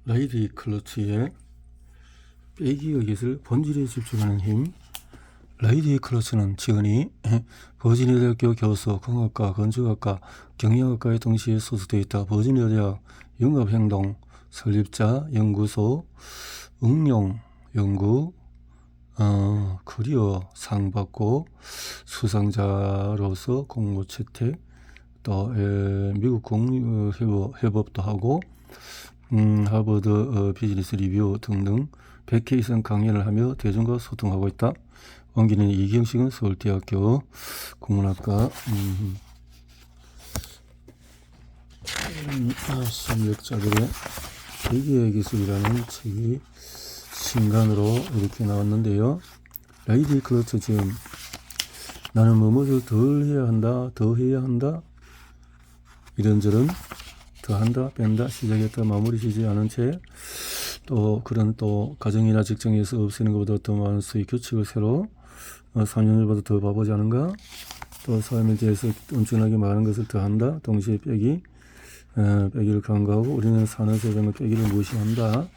라이디 클러치의 빼기의 기술 본질에 집중하는 힘. 라이디 클러치는 지금이 버지니아 대학교 교수, 공학과, 건축학과, 경영학과에 동시에 소속되어 있다. 버지니아 대학 융합행동 설립자, 연구소, 응용 연구, 커리어 상 받고 수상자로서 공모 채택, 또 미국 공유협업도 하고 하버드 비즈니스 리뷰 등등 100회 이상 강연을 하며 대중과 소통하고 있다. 원기는 이경식은 서울대학교 국문학과 심리학자들의 세계의 기술이라는 책이 신간으로 이렇게 나왔는데요. 라이디 클러치 지금 나는 뭐뭐를 덜 해야 한다, 더 해야 한다, 이런저런 더 한다, 뺀다, 시작했다, 마무리 지지 않은 채 또 그런 또 가정이나 직장에서 없애는 것보다 더 많은 수익 규칙을 새로 3년을보다 더 바보지 않은가, 또 삶에 대해서 엄청나게 많은 것을 더 한다, 동시에 빼기를 간과하고 우리는 사는 세상의 빼기를 무시한다.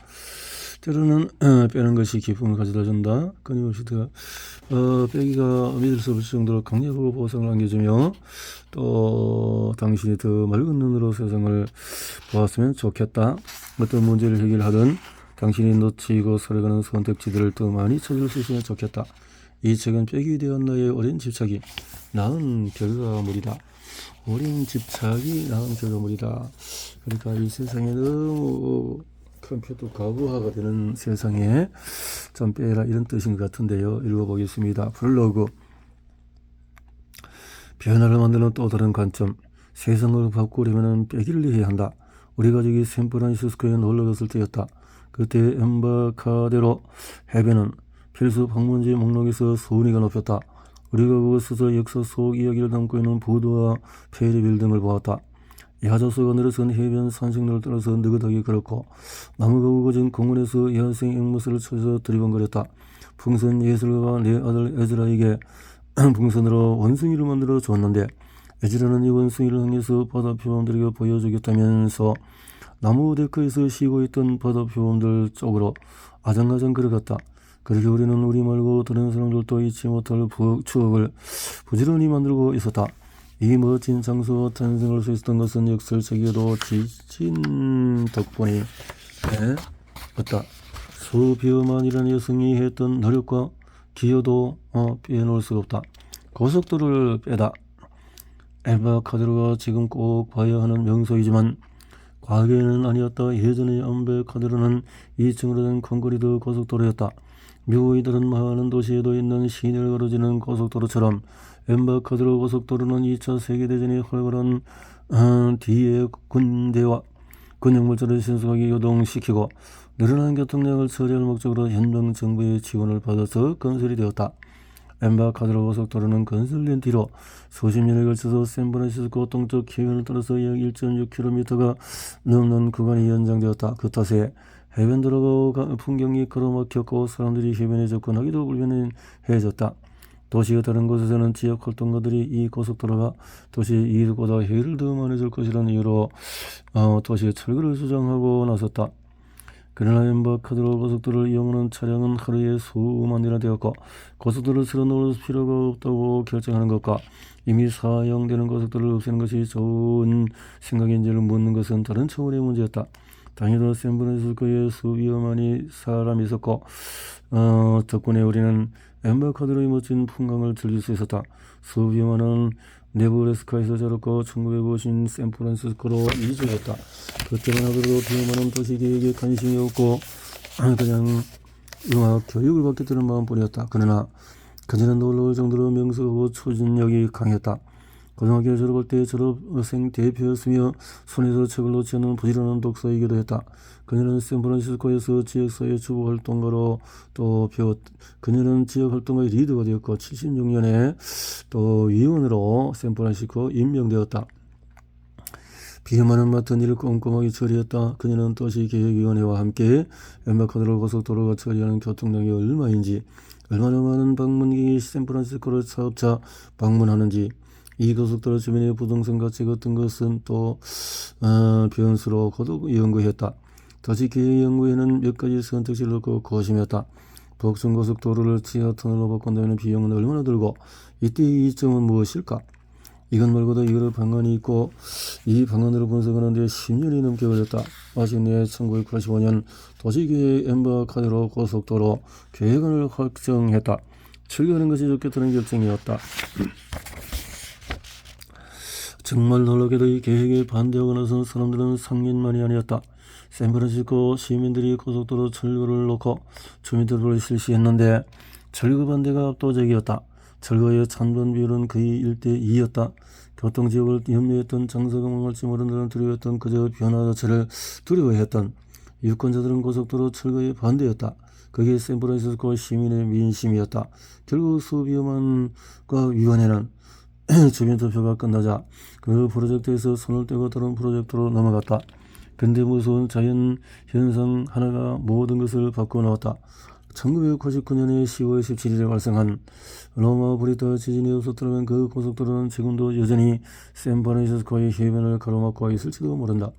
때로는 빼는 것이 기쁨을 가져다 준다. 끊임없이 빼기가 믿을 수 없을 정도로 강력하고 보상을 안겨주며 또 당신이 더 맑은 눈으로 세상을 보았으면 좋겠다. 어떤 문제를 해결하든 당신이 놓치고 서려가는 선택지들을 더 많이 찾을 수 있으면 좋겠다. 이 책은 빼기 대한 나의 어린 집착이 낳은 결과물이다. 어린 집착이 낳은 결과물이다. 그러니까 이 세상에 너무 컴퓨터 과부하가 되는 세상에 좀 빼라, 이런 뜻인 것 같은데요. 읽어보겠습니다. 블로그. 변화를 만드는 또 다른 관점. 세상을 바꾸려면 빼기를 해야 한다. 우리 가족이 샌프란시스코에 놀러 갔을 때였다. 그때 엠바카데로 해변은 필수 방문지 목록에서 순위가 높였다. 우리가 그곳에서 역사 속 이야기를 담고 있는 부두와 페리빌 등을 보았다. 야자수가 늘어선 해변 산책로를 따라서 느긋하게 걸었고 나무가 우거진 공원에서 야생 앵무새를 찾아서 드리번거렸다. 풍선 예술가가 내 아들 에즈라에게 풍선으로 원숭이를 만들어 주었는데 에즈라는 이 원숭이를 향해서 바다 표범들에게 보여주겠다면서 나무 데크에서 쉬고 있던 바다 표범들 쪽으로 아장아장 걸어갔다. 그렇게 우리는 우리 말고 다른 사람들도 잊지 못할 추억을 부지런히 만들고 있었다. 이 멋진 장소 탄생할 수 있었던 것은 역설적이게도 지친 덕분이었다. 수비어만이라는 여성이 했던 노력과 기여도 빼놓을 수가 없다. 고속도로를 빼다. 엠바카데로가 지금 꼭 봐야 하는 명소이지만 과거에는 아니었다. 예전의 엠바카데로는 2층으로 된 콘크리트 고속도로였다. 미국의 다른 많은 도시에도 있는 시내를 가로지르는 고속도로처럼 엠바카데로 고속도로는 2차 세계대전이 활발한 뒤에 군대와 군용물자를 신속하게 요동시키고 늘어난 교통량을 처리할 목적으로 현장 정부의 지원을 받아서 건설이 되었다. 엠바카데로 고속도로는 건설된 뒤로 수십 년에 걸쳐서 샌프란시스코 동쪽 해변을 따라서 약 1.6km가 넘는 구간이 연장되었다. 그 탓에 해변도로가 풍경이 가로막혔고 사람들이 해변에 접근하기도 불편해졌다. 도시의 다른 곳에서는 지역 활동가들이 이 고속도로가 도시의 이익보다 해를 더 많이 줄 것이라는 이유로 도시의 철거를 주장하고 나섰다. 그러나 엠바카데로 고속도로를 이용하는 차량은 하루에 수만이나 되었고 고속도로를 새로 놓을 필요가 없다고 결정하는 것과 이미 사용되는 고속도로를 없애는 것이 좋은 생각인지를 묻는 것은 다른 차원의 문제였다. 당연히 샌프란시스코에 수위어만이 사람이 있었고 덕분에 우리는 엠바카데로의 멋진 풍광을 즐길 수 있었다. 수위어만은 네브래스카에서 자랐고 1950년 샌프란시스코로 이주했다. 그때만 하더라도 비어만은 도시계획에 관심이 없고 그냥 음악 교육을 받겠다는 마음뿐이었다. 그러나 그녀는 놀라울 정도로 명석하고 추진력이 강했다. 고등학교 졸업할 때 졸업생 대표였으며 손에서 책을 놓지 않는 부지런한 독서이기도 했다. 그녀는 샌프란시스코에서 지역사회 주부 활동가로 그녀는 지역 활동가의 리더가 되었고 76년에 또 위원으로 샌프란시스코 임명되었다. 비어만은 맡은 일을 꼼꼼하게 처리했다. 그녀는 도시계획위원회와 함께 엠바카데로 고속도로가 처리하는 교통량이 얼마나 많은 방문객이 샌프란시스코를 사업자 방문하는지, 이 고속도로 주변의 부동산 가치 같은 것은 또 변수로 거듭 연구했다. 도시 계획 연구에는 몇 가지 선택지를 놓고 고심했다. 북촌고속도로를 지하터널로 바꾼다면 비용은 얼마나 들고 이때의 이점은 무엇일까? 이것 말고도 여러 방안이 있고 이 방안으로 분석하는데 10년이 넘게 걸렸다. 마침내 1985년 도시계획 엠버카드로 고속도로 계획안을 확정했다. 철거하는 것이 좋겠다는 결정이었다. 정말 놀랍게도 이 계획에 반대하고 나선 사람들은 상인만이 아니었다. 샌프란시스코 시민들이 고속도로 철거를 놓고 주민들을 실시했는데 철거 반대가 압도적이었다. 철거의 찬반 비율은 거의 1대2였다. 교통지역을 염려했던 장사가 망할지 모른다는 두려워했던 그저 변화 자체를 두려워했던 유권자들은 고속도로 철거에 반대였다. 그게 샌프란시스코 시민의 민심이었다. 결국 수비오만과 위원회는 주민투표가 끝나자 그 프로젝트에서 손을 떼고 다른 프로젝트로 넘어갔다. 근데 무서운 자연 현상 하나가 모든 것을 바꿔놓았다. 1999년에 10월 17일에 발생한 로마 브리타 지진이 없었더라면 그 고속도로는 지금도 여전히 샌프란시스코의 해변을 가로막고 있을지도 모른다.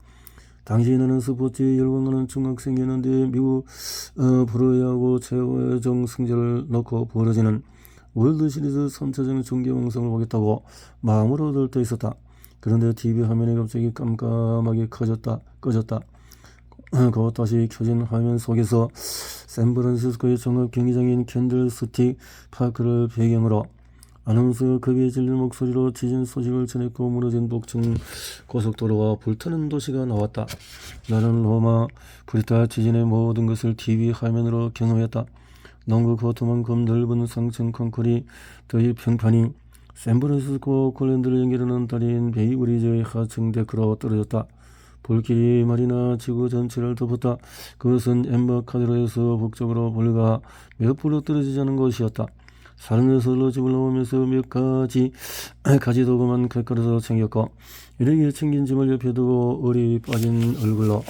당시 나는 스포츠에 열광하는 중학생이었는데 미국 프로야구 최고의 승자를 놓고 벌어지는 월드시리즈 3차전 중계 방송을 보겠다고 마음으로 들떠 있었다. 그런데 TV 화면이 갑자기 깜깜하게 꺼졌다. 곧 다시 켜진 화면 속에서 샌프란시스코의 종합 경기장인 캔들스틱 파크를 배경으로 아나운서가 급에 질린 목소리로 지진 소식을 전했고 무너진 북층 고속도로와 불타는 도시가 나왔다. 나는 로마 브리타 지진의 모든 것을 TV 화면으로 경험했다. 농구 코트만큼 넓은 상층 콘크리트의 평판이 샌프란시스코 콜랜드를 연결하는 다리인 베이브리지의 하층 데크로 떨어졌다. 불길이 말이나 지구 전체를 덮었다. 그것은 엠버카드로에서 북쪽으로 불과 몇 불로 떨어지지 않은 곳이었다. 산에서 집을 넘으면서 몇 가지 도구만 가까이서 챙겼고 이렇게 챙긴 짐을 옆에 두고 얼이 빠진 얼굴로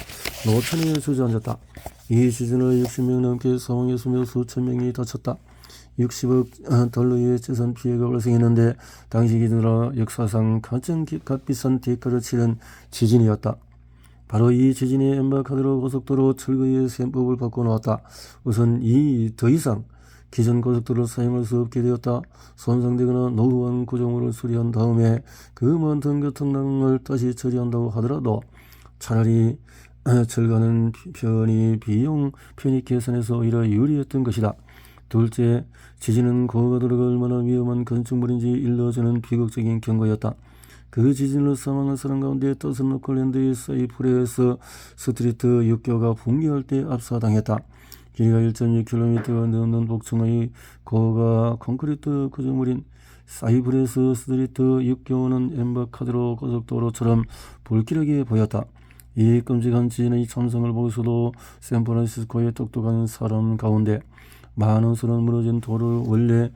노천에 주저앉았다. 이 지진으로 60명 넘게 사망했으며 수천 명이 다쳤다. 60억 달러의 재산 피해가 발생했는데 당시 기준으로 역사상 가장 값비싼 대가를 치른 지진이었다. 바로 이 지진이 엠버카드로 고속도로 철거의 셈법을 바꿔놓았다. 우선 더 이상 기존 고속도로를 사용할 수 없게 되었다. 손상되거나 노후한 구조물을 수리한 다음에 그 많던 교통량을 다시 처리한다고 하더라도 차라리 철거하는 편이 비용 편익 계산에서 오히려 유리했던 것이다. 둘째, 지진은 고가도로가 얼마나 위험한 건축물인지 일러주는 비극적인 경고였다. 그 지진으로 사망한 사람 가운데 떠선 오클랜드의 사이프레스 스트리트 육교가 붕괴할 때 압사당했다. 길이가 1.6km가 넘는 북층의 고가 콘크리트 구조물인 사이프레스 스트리트 육교는 엠버카드로 고속도로처럼 불길하게 보였다. 이 끔찍한 지진의 참상을 보고서도 샌프란시스코의 똑똑한 사람 가운데 많은 수는 무너진 도로를 원래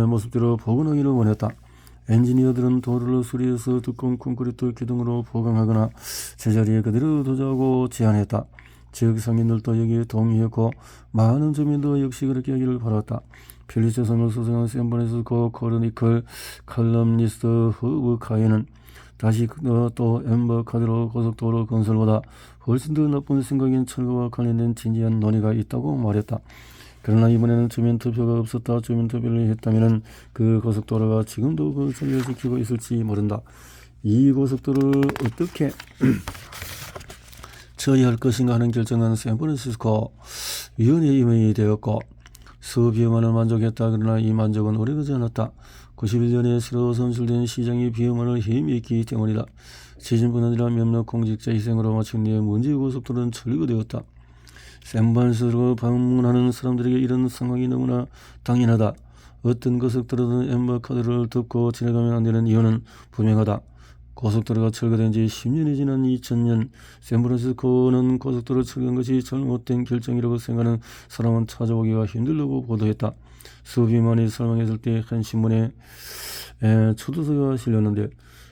모습대로 복원하기를 원했다. 엔지니어들은 도로를 수리해서 두꺼운 콘크리트 기둥으로 보강하거나 제자리에 그대로 두자고 제안했다. 지역 상인들도 여기에 동의했고 많은 주민도 역시 그렇게 하기를 바랐다. 필리체선을 소생한 샌프란시스코 크로니클 칼럼니스트 허브 카이는 다시 또 엠버카드로 고속도로 건설보다 훨씬 더 나쁜 생각인 철거와 관련된 진지한 논의가 있다고 말했다. 그러나 이번에는 주민투표가 없었다. 주민투표를 했다면 그 고속도로가 지금도 그 자리를 지키고 있을지 모른다. 이 고속도로를 어떻게 처리할 것인가 하는 결정은 샌프란시스코 위원회에 임명이 되었고 수비험안을 만족했다. 그러나 이 만족은 오래가지 않았다. 91년에 새로 선출된 시장이 비험안을 해임했기 때문이다. 지진뿐 아니라 몇몇 공직자 희생으로 마침내 문제의 고속도로는 철거되었다. 샌프란시스코를 방문하는 사람들에게 이런 상황이 너무나 당연하다. 어떤 고속도로든 엠버카드를 덮고 지나가면 안 되는 이유는 분명하다. 고속도로가 철거된 지 10년이 지난 2000년 샌프란시스코는 고속도로 철거한 것이 잘못된 결정이라고 생각하는 사람은 찾아오기가 힘들다고 보도했다. 수비만이 설명했을 때 한 신문에 초도서가 실렸는데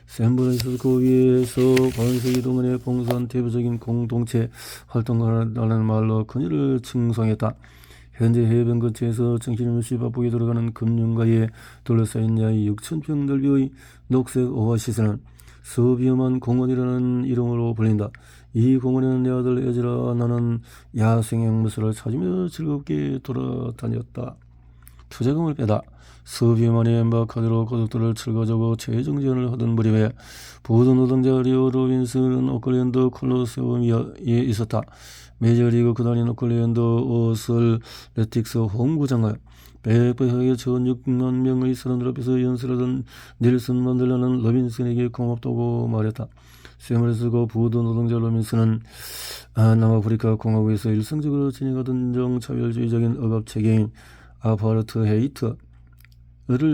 샌프란시스코 위에서 반세기 동안에 봉사한 대표적인 공동체 활동가라는 말로 그녀를 칭송했다. 현재 해변 근처에서 정신없이 바쁘게 돌아가는 금융가에 둘러싸인 약 6,000평 넓이의 녹색 오아시스는 수비험한 공원이라는 이름으로 불린다. 이 공원에는 내 아들 에즈라 나는 야생 앵무새를 찾으며 즐겁게 돌아다녔다. 투자금을 빼다 서비만이 엠바카드로 고속도로를 철거하고 재정지원을 하던 무렵에 보도 노동자 리오 로빈슨은 오클랜드 콜로세움에 있었다. 메이저리그 구단인 오클랜드 어슬레틱스 홈구장을 백배하게 전 6만 명의 사람들 앞에서 연설하던 넬슨 만델라는 로빈슨에게 고맙다고 말했다. 샘을쓰고 부도 노동자 로빈슨은 남아프리카 공화국에서 일상적으로 진행하던 인종차별주의적인 억압체계인 아파르트헤이트를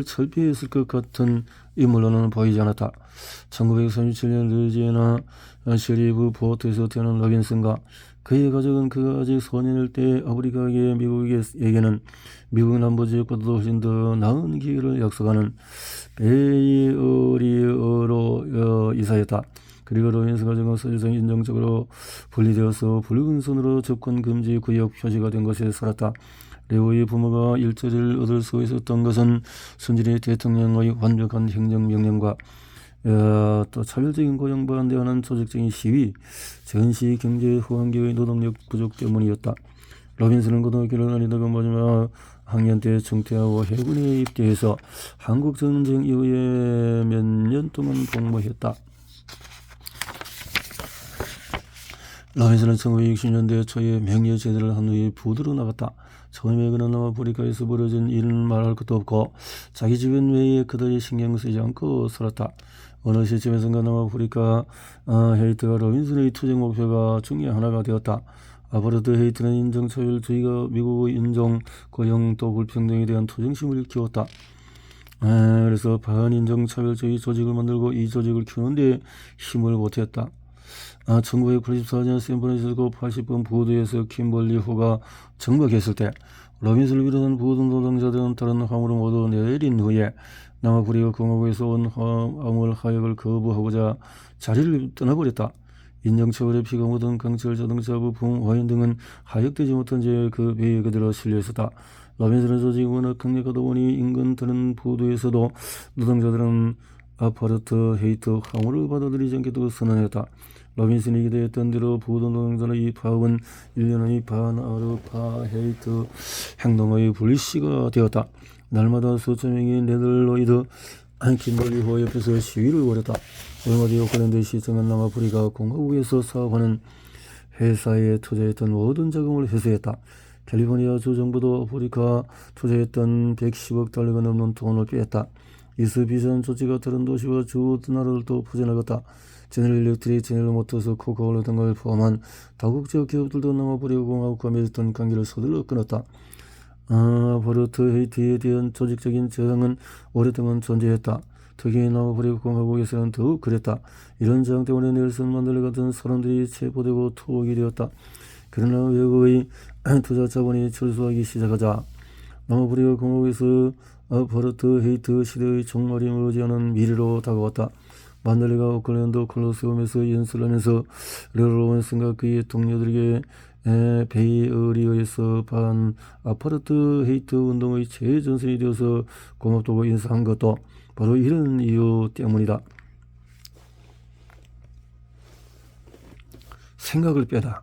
철폐했을 것 같은 인물로는 보이지 않았다. 1937년 루이지애나 셰리프 포트에서 태어난 로빈슨과 그의 가족은 그가 아직 소년일 때 아프리카계 미국에게는 미국 남부지역보다도 훨씬 더 나은 기회를 약속하는 베이어리어로 이사했다. 그리고 로빈슨 가족은 사실상 인종적으로 분리되어서 붉은 선으로 접근 금지 구역 표시가 된 곳에 살았다. 레오의 부모가 일자리를 얻을 수 있었던 것은 순진의 대통령의 완벽한 행정명령과 또 차별적인 고용 반대하는 조직적인 시위, 전시 경제 후환기의 노동력 부족 때문이었다. 로빈슨은 고등학교를 다니다가 마지막 학년 때 중퇴하고 해군에 입대해서 한국전쟁 이후에 몇 년 동안 복무했다. 로빈슨은 1960년대 초에 명예 제대를 한 후에 부두로 나갔다. 처음에 그는 남아프리카에서 벌어진 일은 말할 것도 없고 자기 주변 외에 그다지 신경 쓰지 않고 살았다. 어느 시점에선가 남아프리카 헤이트가 로빈슨의 투쟁 목표가 중에 하나가 되었다. 아파르트헤이트는 인종차별주의가 미국의 인종, 고용 또 불평등에 대한 투쟁심을 키웠다. 그래서 반인종차별주의 조직을 만들고 이 조직을 키우는데 힘을 보탰다. 1984년 샌프란시스코 80번 부두에서 킴벌리 호가 정박했을 때 로빈슨을 비롯한 부두 노동자들은 다른 화물을 모두 내린 후에 남아프리카 공화국에서 온 화물 하역을 거부하고자 자리를 떠나버렸다. 인종차별의 피가 묻은 강철 자동차 부품 와인 등은 하역되지 못한 채 그 배에 그대로 실려 있었다. 로빈슨의 조직이 워낙 강력하다 보니 인근 다른 부두에서도 노동자들은 아파르트헤이트 화물을 받아들이지 않겠다고 선언했다. 로빈슨이 기대했던 대로 부도 노동자의 이 파업은 1년의 반아파르트헤이트 행동의 불씨가 되었다. 날마다 수천 명이 네덜로이드 킴벌리호 옆에서 시위를 벌였다. 얼마 뒤 오클랜드 시청은 남아프리카 공화국에서 사업하는 회사에 투자했던 모든 자금을 회수했다. 캘리포니아 주 정부도 아프리카 투자했던 110억 달러가 넘는 돈을 뺐다. 이스 비전 조치가 다른 도시와 주 나라들도 퍼져나갔다. 제너럴 일렉트릭, 제너럴 모터스, 코카콜라 등을 포함한 다국적 기업들도 남아프리카 공화국과 맺었던 관계를 서둘러 끊었다. 아파르트헤이트에 대한 조직적인 저항은 오랫동안 존재했다. 특히 남아프리카 공화국에서는 더욱 그랬다. 이런 저항 때문에 넬슨 만델라 같은 사람들이 체포되고 투옥이 되었다. 그러나 외국의 투자 자본이 철수하기 시작하자 남아프리카 공화국에서 아파르트헤이트 시대의 종말이 머지않은 미래로 다가왔다. 만델라가 오클랜드 콜로세움에서 연설하면서 로빈슨과 그의 동료들에게 베이어리어에서 반 아파르트헤이트 운동의 최전선이 되어서 고맙다고 인사한 것도 바로 이런 이유 때문이다. 생각을 빼다.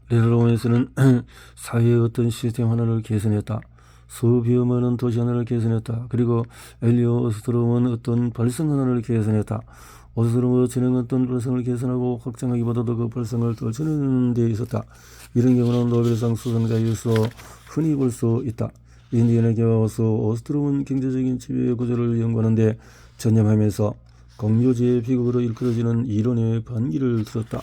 로빈슨은 사회의 어떤 시스템 하나를 개선했다. 수비어 많은 도시 하나를 개선했다. 그리고 엘리오 오스트롬은 어떤 발성 하나를 개선했다. 오스트롬의 진행 어떤 발성을 개선하고 확장하기보다도 그 발성을 떨쳐내는 데 있었다. 이런 경우는 노벨상 수상자에서 흔히 볼 수 있다. 인디애나 교와서 오스트롬은 경제적인 지배 구조를 연구하는데 전념하면서 공유지의 비극으로 일컬어지는 이론의 반기를 들었다.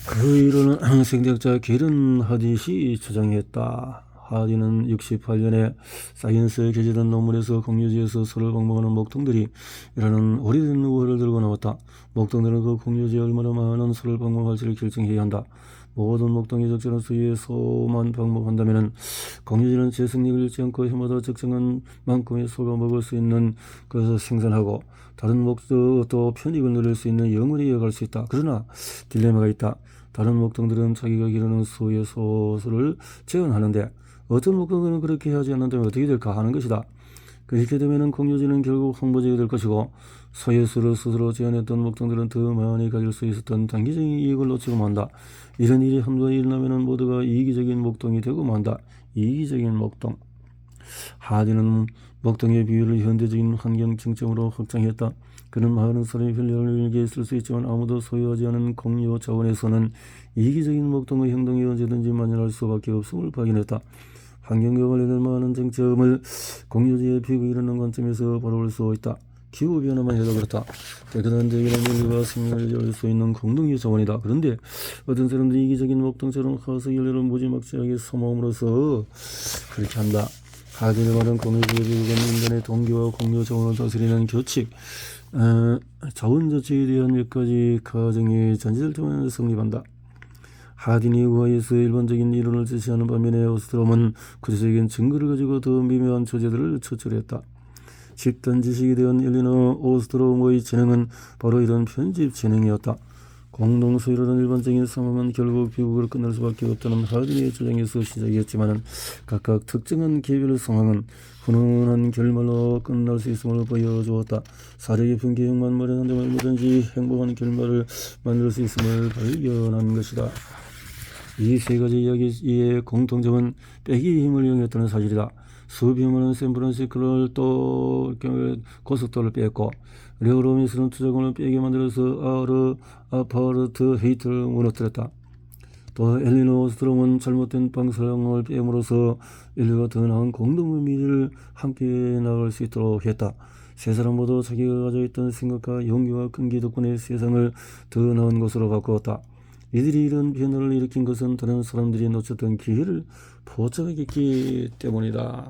그 이론은 생략자 게른 하디시 주장했다. 하디는 68년에 사이언스에 게재된 논문에서 공유지에서 서로를 방문하는 목동들이 이라는 오래된 우화를 들고 나왔다. 목동들은 그 공유지에 얼마나 많은 소를 방문할지를 결정해야 한다. 모든 목동이 적절한 수위의 소만 방문한다면 공유지는 재생력을 잃지 않고 해마다 적정한 만큼의 소가 먹을 수 있는 것을 생산하고 다른 목도 편익을 누릴 수 있는 영원히 이어갈 수 있다. 그러나 딜레마가 있다. 다른 목동들은 자기가 기르는 소의 소수를 제한하는데 어떤 목동들은 그렇게 하지 않는다면 어떻게 될까 하는 것이다. 그렇게 되면 공유지는 결국 황무지가 될 것이고 소유수를 스스로 제한했던 목동들은 더 많이 가질 수 있었던 단기적인 이익을 놓치고 만다. 이런 일이 한 번 일어나면 모두가 이기적인 목동이 되고 만다. 이기적인 목동. 하디는 목동의 비유를 현대적인 환경 쟁점으로 확장했다. 그는 많은 사람이 편리함을 일게 있을 수 있지만 아무도 소유하지 않은 공유 차원에서는 이기적인 목동의 행동이 언제든지 만연할 수밖에 없음을 발견했다. 환경과 관련된 많은 쟁점을 공유지의 비극이 일어나는 관점에서 바라볼 수 있다. 기후변화만 해도 그렇다. 깨끗한 대기는 인류가 생명을 열 수 있는 공동의 자원이다. 그런데 어떤 사람들이 이기적인 목동처럼 화석 연료를 무지막지하게 소모함으로써 그렇게 한다. 하디를 말한 공유지의 비극은 인간의 동기와 공유 자원을 다스리는 규칙, 자원자치에 대한 몇 가지 가정의 전제를 통해 성립한다. 하딘이 의하에서 일반적인 이론을 제시하는 반면에 오스트롬은 구체적인 증거를 가지고 더 미묘한 조제들을 추출했다. 집단 지식에 대한 엘리너 오스트롬의 재능은 바로 이런 편집 재능이었다. 공동 소유라는 일반적인 상황은 결국 비극으로 끝날 수밖에 없다는 하딘의 주장에서 시작이었지만 각각 특정한 개별 상황은 훈훈한 결말로 끝날 수 있음을 보여주었다. 사려 깊은 계획만 마련한다면 얼마든지 행복한 결말을 만들 수 있음을 발견한 것이다. 이 세 가지 이야기의 공통점은 빼기 힘을 이용했다는 사실이다. 수비 많은 샌프란시스코를 또 고속도로를 뺐고 레오로미스는 투자금을 빼게 만들어서 아파르트 헤이트를 무너뜨렸다. 또 엘리노 오스트롬은 잘못된 방사능을 빼므로써 인류가 더 나은 공동의 미래를 함께 나갈 수 있도록 했다. 세 사람 모두 자기가 가지고 있던 생각과 용기와 끈기 덕분에 세상을 더 나은 곳으로 바꾸었다. 이들이 이런 변화를 일으킨 것은 다른 사람들이 놓쳤던 기회를 포착했기 때문이다.